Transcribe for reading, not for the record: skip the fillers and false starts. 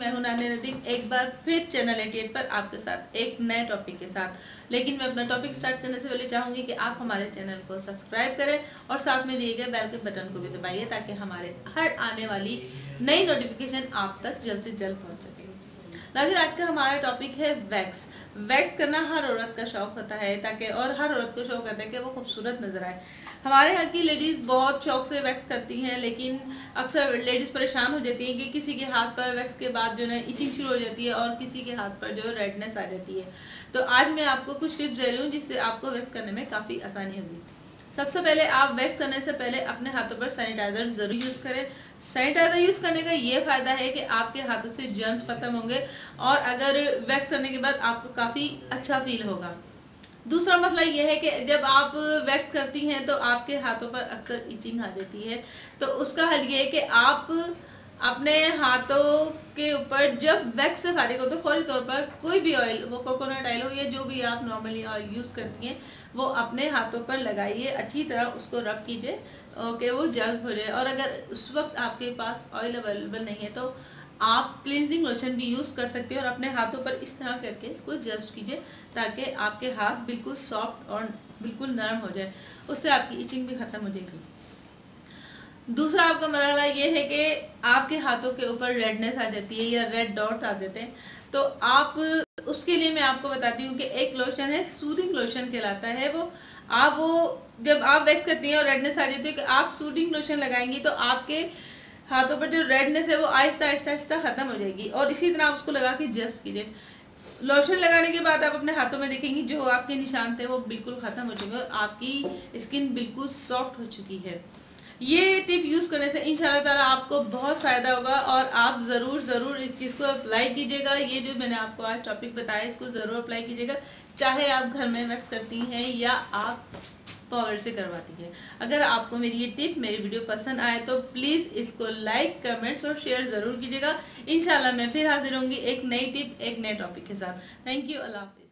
मैं हूं नाज़नीन नदीम, एक बार फिर चैनल 88 पर आपके साथ एक नए टॉपिक के साथ। लेकिन मैं अपना टॉपिक स्टार्ट करने से पहले चाहूंगी कि आप हमारे चैनल को सब्सक्राइब करें और साथ में दिए गए बेल के बटन को भी दबाइए ताकि हमारे हर आने वाली नई नोटिफिकेशन आप तक जल्द से जल्द पहुँच सके। नाज़रीन, आज का हमारा टॉपिक है वैक्स। वैक्स करना हर औरत का शौक होता है ताकि और हर औरत को शौक होता है कि वो खूबसूरत नजर आए। हमारे यहाँ की लेडीज़ बहुत शौक से वैक्स करती हैं, लेकिन अक्सर लेडीज़ परेशान हो जाती हैं कि किसी के हाथ पर वैक्स के बाद जो है इचिंग शुरू हो जाती है और किसी के हाथ पर जो है रेडनेस आ जाती है। तो आज मैं आपको कुछ टिप्स दे रही हूँ जिससे आपको वैक्स करने में काफ़ी आसानी होगी। सबसे पहले आप वैक्स करने से पहले अपने हाथों पर सैनिटाइजर जरूर यूज करें। सैनिटाइजर यूज करने का ये फायदा है कि आपके हाथों से जर्म्स खत्म होंगे और अगर वैक्स करने के बाद आपको काफी अच्छा फील होगा। दूसरा मसला ये है कि जब आप वैक्स करती हैं तो आपके हाथों पर अक्सर इचिंग आ जाती है। तो उसका हल ये है कि आप अपने हाथों के ऊपर जब वैक्स से फारिग हो तो फौरी तौर पर कोई भी ऑयल, वो कोकोनट ऑयल हो या जो भी आप नॉर्मली ऑयल यूज़ करती हैं, वो अपने हाथों पर लगाइए, अच्छी तरह उसको रब कीजिए कि वो जल्द हो जाए। और अगर उस वक्त आपके पास ऑयल अवेलेबल नहीं है तो आप क्लींजिंग लोशन भी यूज़ कर सकते हैं और अपने हाथों पर इस तरह करके इसको जस्ट कीजिए ताकि आपके हाथ बिल्कुल सॉफ्ट और बिल्कुल नरम हो जाए। उससे आपकी इचिंग भी ख़त्म हो जाएगी। दूसरा आपका मरहला ये है कि आपके हाथों के ऊपर रेडनेस आ जाती है या रेड डॉट आ जाते हैं, तो आप उसके लिए मैं आपको बताती हूँ कि एक लोशन है, सूदिंग लोशन कहलाता है वो जब आप वैक्स करती हैं और रेडनेस आ जाती है कि आप सूदिंग लोशन लगाएंगी तो आपके हाथों पर जो रेडनेस है वो आहिस्ता आहिस्ता आहिस्ता खत्म हो जाएगी। और इसी तरह आप उसको लगा के जस्ट कीजिए। लोशन लगाने के बाद आप अपने हाथों में देखेंगी जो आपके निशान थे वो बिल्कुल खत्म हो चुके हैं और आपकी स्किन बिल्कुल सॉफ्ट हो चुकी है। ये टिप यूज़ करने से इंशाल्लाह ताला आपको बहुत फ़ायदा होगा और आप ज़रूर इस चीज़ को अप्लाई कीजिएगा। ये जो मैंने आपको आज टॉपिक बताया इसको ज़रूर अप्लाई कीजिएगा, चाहे आप घर में वैक्स करती हैं या आप पार्लर से करवाती हैं। अगर आपको मेरी ये टिप, मेरी वीडियो पसंद आए तो प्लीज़ इसको लाइक, कमेंट्स और शेयर ज़रूर कीजिएगा। इंशाल्लाह मैं फिर हाजिर होंगी एक नई टिप, एक नए टॉपिक के साथ। Thank you. अल्लाह हाफ़िज़।